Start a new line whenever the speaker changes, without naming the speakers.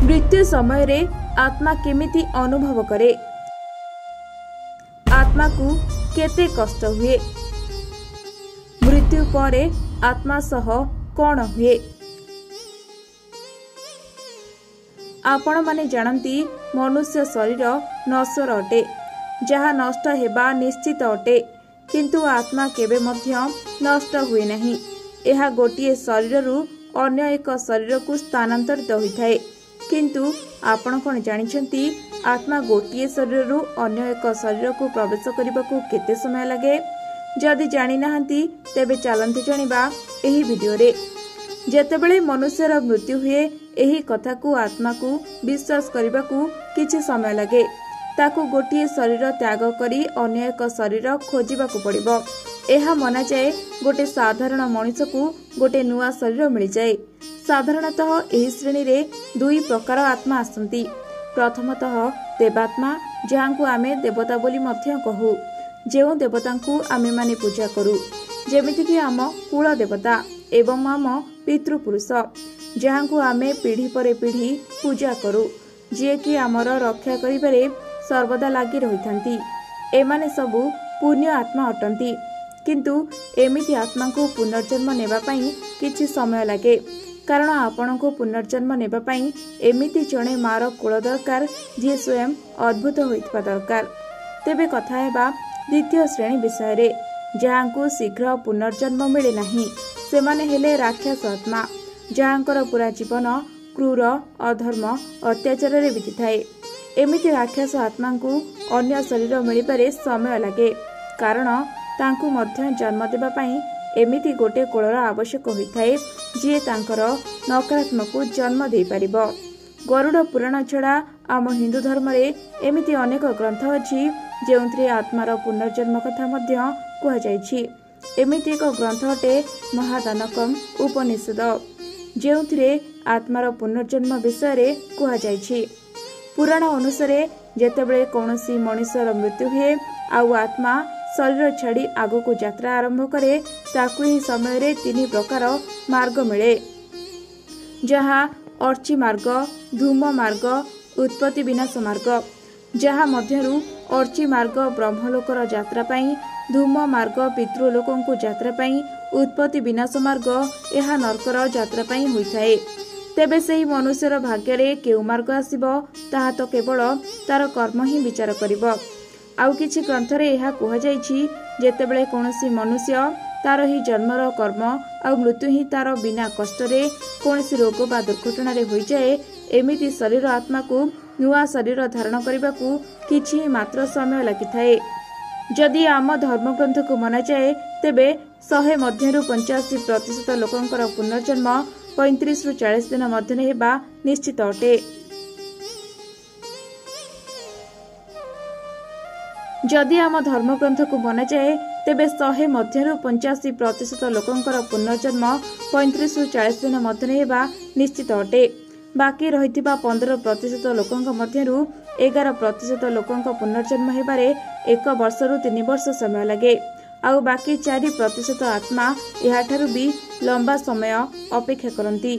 मृत्यु समय रे आत्मा केमिति अनुभव करे, आत्मा को केते कष्ट हुए, मृत्यु परे आत्मा सह कौन हुए। आपण माने जानती मनुष्य शरीर नश्वर अटे, जहाँ नष्ट हेबा निश्चित अटे, किंतु आत्मा केबे मध्य नष्ट हुए नहीं। यह गोटिए शरीररू अन्य एक शरीर को स्थानांतरित होइथाए, किंतु आपण कोन जानिछंती आत्मा गोटिए शरीररू अन्य एक शरीर को प्रवेश करने को केते समय लगे। जदि जानि नाहंती तेबे चलंतु जानिबा एही वीडियो रे। जेतेबेले मनुष्यर मृत्यु हुए एही कथा को आत्मा को विश्वास करने को किछि समय लगे। ताकू गोटिए शरीर त्याग करी अन्य एक शरीर खोजिबाकू पड़िबो। एहा मना जाए गोटे साधारण मनुष्य को गोटे नुआ शरीर मिल जाए। साधारणतः एही श्रेणी रे दुई प्रकार आत्मा आसंती। प्रथमतः देवात्मा, जहाँ को आमे देवता बोली मध्य कहू, जेउ देवता को आमे माने पूजा करू, जेमिति कि आम कुल देवता एवं आम पितृपुरुष, जहाँ को आमे पीढ़ी पर पीढ़ी पूजा करू, जे कि आमर रक्षा करिबारे सर्वदा लागि रहिथांती। एमाने सबु पुण्य आत्मा अटंती, किंतु एमिति आत्मा को पुनर्जन्म नेबा पई किछि समय लागे। कारण आपण को पुनर्जन्म नेबा पई एमिति जणे मार कुल दरकार, जे स्वयं अद्भुत होइतबा दरकार। तेबे कथा हेबा द्वितीय श्रेणी विषय रे, जहाँ को शीघ्र पुनर्जन्म मिले नहीं। सेमाने हेले राक्षस आत्मा, जहाँकर पूरा जीवन क्रूर अधर्म अत्याचार रे बीती थाए। एमिति राक्षस आत्मा को अन्य शरीर मिलिबारे समय लागे, कारण तांकु मध्य जन्म देबा पई एमिति गोटे कुलर आवश्यक होइथाए, जे तांकर नकारात्मक को जन्म दे पारिबो। गरुड़ पुराण छड़ा आम हिंदू धर्म रे एमिति अनेक ग्रंथ अछि, जेउंथरे आत्मार पुनर्जन्म कथा मध्य कुहा जायछि। एमिति एक ग्रंथ अटे महादानकम उपनिषद, जेउंथरे आत्मार पुनर्जन्म विषय रे कुहा जायछि। पुराण अनुसार जेतेबेले कौनसी मनुष्यर मृत्यु हुए आउ आत्मा शरीर छाड़ी आगो को यात्रा आरंभ करे, ताकू ही समय रे तीन प्रकार मार्ग मिले, जहाँ अर्ची मार्ग, धूम मार्ग, उत्पत्ति विनाश मार्ग। जहाँ मध्यरु अर्ची मार्ग ब्रह्मलोकर यात्रा पाई, धूम मार्ग पितृलोकों को यात्रा पाई, उत्पत्ति विनाश मार्ग यह नरकर यात्रा पाई होइथाए। तेबे सेही मनुष्यर भाग्य रे केउ मार्ग आसीबो, ताहा तो केवल तार कर्म ही विचार करिबो। आउ किछि ग्रंथ रे एहा कुहा जायछि, जेतेबेले कोनोसी मनुष्य तार ही जन्मर कर्म आउ मृत्यु ही तार बिना कष्ट रे कोनोसी रोग बा दुर्घटना रे होई जाए, एमिति शरीर आत्मा को नुआ शरीर धारण करबाकू किछि मात्र समय लागिथाए। जदि आम धर्मग्रंथ को मना जाए, तेबे 100 मध्यरु 85% लोकंकर पुनर्जन्म 35 रु 40 दिन मध्य हेबा निश्चित अटे। जदि आम धर्मग्रंथ को मना जाए, तेबे 100 मध्यरु 85% लोकंकर पुनर्जन्म 35 रु 40 दिन मध्य हेबा निश्चित अटे। बाकी रहिथिबा 15% लोकंक मध्यरु 11% लोकंक पुनर्जन्म हेबारे 1 वर्ष रु 3 वर्ष समय लगे। आउ बाकी 4% आत्मा एहाठारु भी लंबा समय अपेक्षा करती।